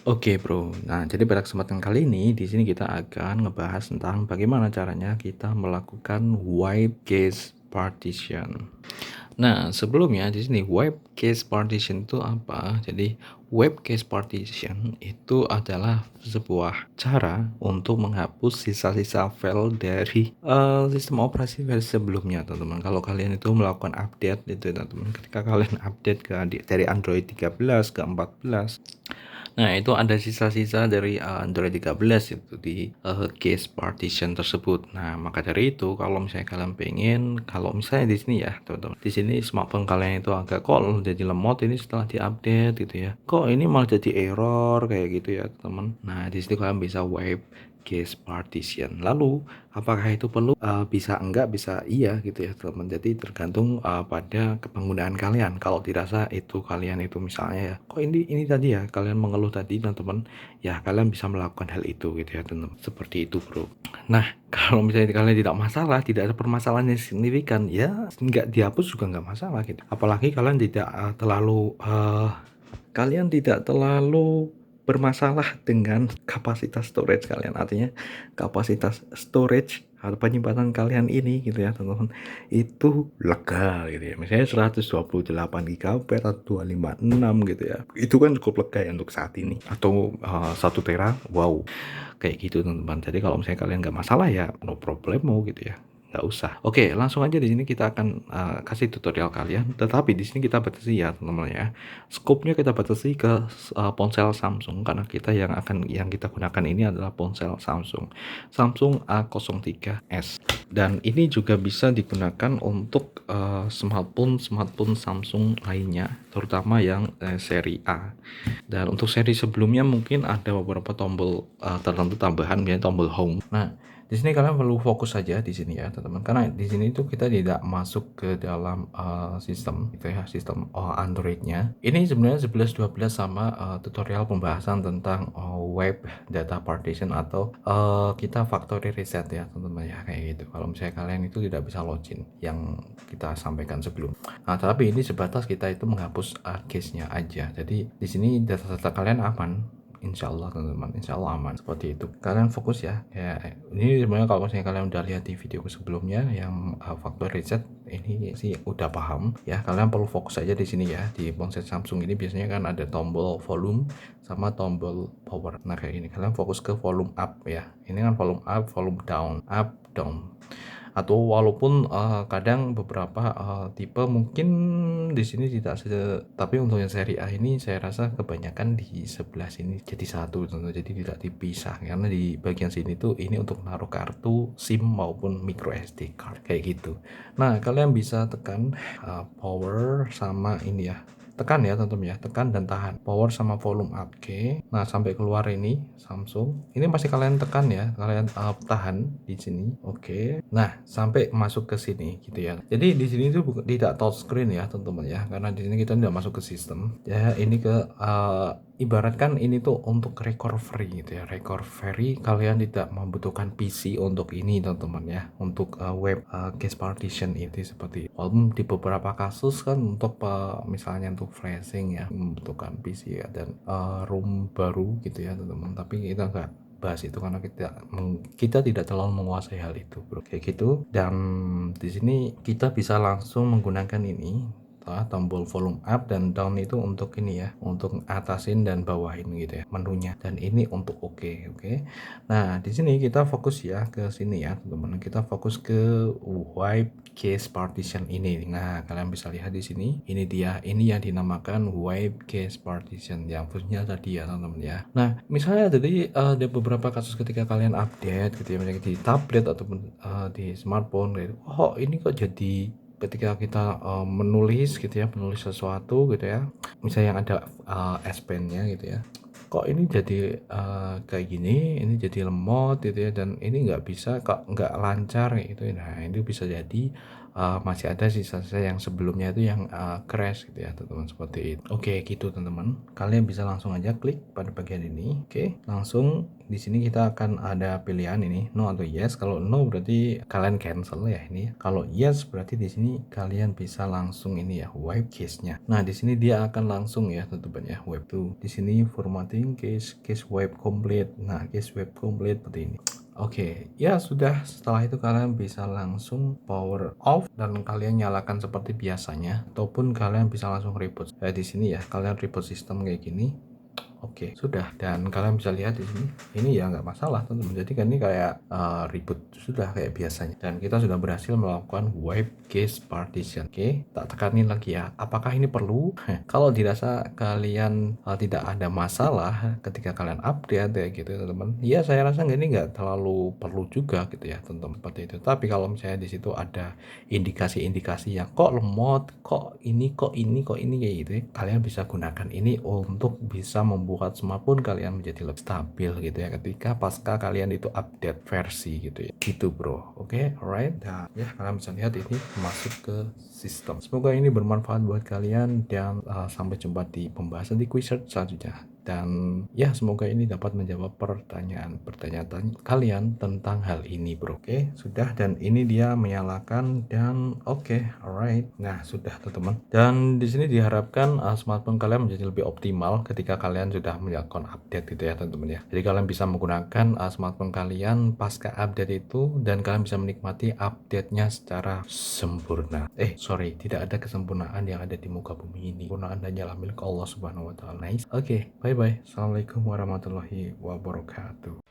Oke, Bro. Nah, jadi pada kesempatan kali ini di sini kita akan ngebahas tentang bagaimana caranya kita melakukan wipe case partition. Nah, sebelumnya di sini wipe case partition itu apa? Jadi, wipe case partition itu adalah sebuah cara untuk menghapus sisa-sisa file dari sistem operasi versi sebelumnya, teman-teman. Kalau kalian itu melakukan update itu, teman-teman, ketika kalian update dari Android 13 ke 14. Nah, itu ada sisa-sisa dari Android 13 itu di case partition tersebut. Nah, maka dari itu kalau misalnya kalian pengen, kalau misalnya di sini ya, teman-teman, di sini smartphone kalian itu agak kok jadi lemot ini setelah diupdate gitu ya. Kok ini malah jadi error kayak gitu ya, teman. Nah, di sini kalian bisa wipe case partition. Lalu, apakah itu perlu? Bisa enggak, bisa iya gitu ya, teman. Jadi tergantung pada penggunaan kalian. Kalau dirasa itu kalian itu misalnya ya, kok ini tadi ya kalian mengeluh tadi, teman-teman, ya kalian bisa melakukan hal itu gitu ya, teman. Seperti itu, Bro. Nah, kalau misalnya kalian tidak masalah, tidak ada permasalahan yang signifikan, ya nggak dihapus juga nggak masalah gitu. Apalagi kalian tidak terlalu bermasalah dengan kapasitas storage kalian, artinya kapasitas storage atau penyimpanan kalian ini gitu ya, teman-teman, itu lega gitu ya, misalnya 128 GB atau 256 gitu ya, itu kan cukup lega ya untuk saat ini, atau 1 tera, wow, kayak gitu, teman-teman. Jadi kalau misalnya kalian nggak masalah ya no problemo gitu ya, nggak usah. Oke, langsung aja di sini kita akan kasih tutorial kalian. Tetapi di sini kita batasi ya, teman-teman ya. Scope-nya kita batasi ke ponsel Samsung, karena yang kita gunakan ini adalah ponsel Samsung A03s. Dan ini juga bisa digunakan untuk smartphone Samsung lainnya, terutama yang seri A. Dan untuk seri sebelumnya mungkin ada beberapa tombol tertentu tambahan, misalnya tombol home. Nah, di sini kalian perlu fokus saja di sini ya, teman-teman. Karena di sini itu kita tidak masuk ke dalam sistem gitu ya, sistem Android-nya. Ini sebenarnya 11-12 sama tutorial pembahasan tentang web data partition atau kita factory reset ya, teman-teman ya, kayak gitu. Kalau misalnya kalian itu tidak bisa login yang kita sampaikan sebelum. Nah, tapi ini sebatas kita itu menghapus case-nya aja. Jadi di sini data-data kalian aman. Insya Allah, teman-teman, insya Allah aman. Seperti itu, kalian fokus ya. Ini sebenarnya kalau misalnya kalian udah lihat di video sebelumnya yang factory reset, ini sih udah paham ya. Kalian perlu fokus aja di sini ya. Di ponsel Samsung ini biasanya kan ada tombol volume sama tombol power. Nah, kayak ini kalian fokus ke volume up ya. Ini kan volume up, volume down, up, down. Atau walaupun kadang beberapa tipe mungkin di sini tidak tapi untuk yang seri A ini saya rasa kebanyakan di sebelah sini jadi satu, tentu, jadi tidak dipisah, karena di bagian sini tuh ini untuk naruh kartu SIM maupun micro SD card kayak gitu. Nah, kalian bisa tekan power sama ini ya, tekan ya, teman-teman ya, tekan dan tahan power sama volume up. Oke, nah sampai keluar ini Samsung ini masih kalian tekan ya, kalian tahan di sini. Oke, nah sampai masuk ke sini gitu ya. Jadi di sini itu tidak touchscreen ya, teman-teman ya, karena di sini kita tidak masuk ke sistem ya. Ini ke ibaratkan ini tuh untuk recovery gitu ya, recovery. Kalian tidak membutuhkan PC untuk ini, teman-teman ya, untuk web case partition itu seperti walaupun di beberapa kasus kan untuk misalnya untuk flashing ya membutuhkan PC ya, dan room baru gitu ya, teman-teman. Tapi kita nggak bahas itu karena kita tidak terlalu menguasai hal itu, bro, kayak gitu. Dan di sini kita bisa langsung menggunakan ini tombol volume up dan down itu untuk ini ya, untuk atasin dan bawahin gitu ya menunya, dan ini untuk oke. Nah, di sini kita fokus ya ke sini ya, teman-teman. Kita fokus ke wipe case partition ini. Nah, kalian bisa lihat di sini, ini dia, ini yang dinamakan wipe case partition yang fungsinya tadi ya, teman-teman ya. Nah, misalnya tadi ada beberapa kasus ketika kalian update gitu ya, misalnya di tablet ataupun di smartphone gitu. Oh, ini kok jadi ketika kita menulis gitu ya, menulis sesuatu gitu ya, misalnya yang ada S Pen-nya gitu ya, kok ini jadi kayak gini, ini jadi lemot gitu ya, dan ini nggak bisa, kok nggak lancar gitu ya. Nah, itu bisa jadi masih ada sisa-sisa yang sebelumnya itu yang crash gitu ya teman-teman, seperti itu. Oke gitu teman-teman, kalian bisa langsung aja klik pada bagian ini. Oke, langsung di sini kita akan ada pilihan ini no atau yes. Kalau no berarti kalian cancel ya ini. Kalau yes berarti di sini kalian bisa langsung ini ya wipe case-nya. Nah di sini dia akan langsung ya teman-teman ya wipe tuh. Di sini formatting case wipe complete. Nah case wipe complete seperti ini. Oke, ya sudah. Setelah itu kalian bisa langsung power off dan kalian nyalakan seperti biasanya, ataupun kalian bisa langsung reboot. Di sini ya, kalian reboot sistem kayak gini. Oke, sudah. Dan kalian bisa lihat di sini, ini ya nggak masalah teman-teman. Jadi kan ini kayak reboot sudah kayak biasanya. Dan kita sudah berhasil melakukan wipe cache partition. Oke, tak tekanin lagi ya. Apakah ini perlu? Kalau dirasa kalian tidak ada masalah ketika kalian update ya gitu ya teman-teman. Ya saya rasa ini nggak terlalu perlu juga gitu ya teman-teman, seperti itu. Tapi kalau misalnya di situ ada indikasi-indikasi yang kok lemot, kok ini kayak gitu ya, kalian bisa gunakan ini untuk bisa membuat smartphone kalian menjadi lebih stabil gitu ya ketika pasca kalian itu update versi gitu ya, gitu bro. Oke, alright. Nah ya, kalian bisa lihat ini masuk ke sistem. Semoga ini bermanfaat buat kalian, dan sampai jumpa di pembahasan di Quizard selanjutnya. Dan ya semoga ini dapat menjawab pertanyaan kalian tentang hal ini bro. Oke, sudah. Dan ini dia menyalakan dan oke, alright. Nah sudah teman-teman. Dan di sini diharapkan smartphone kalian menjadi lebih optimal ketika kalian sudah melakukan update gitu ya teman-teman ya. Jadi kalian bisa menggunakan smartphone kalian pasca update itu, dan kalian bisa menikmati update-nya secara sempurna. Sorry, tidak ada kesempurnaan yang ada di muka bumi ini. Kesempurnaan hanyalah milik Allah Subhanahu wa taala. Nice. Oke, bye bye. Assalamualaikum warahmatullahi wabarakatuh.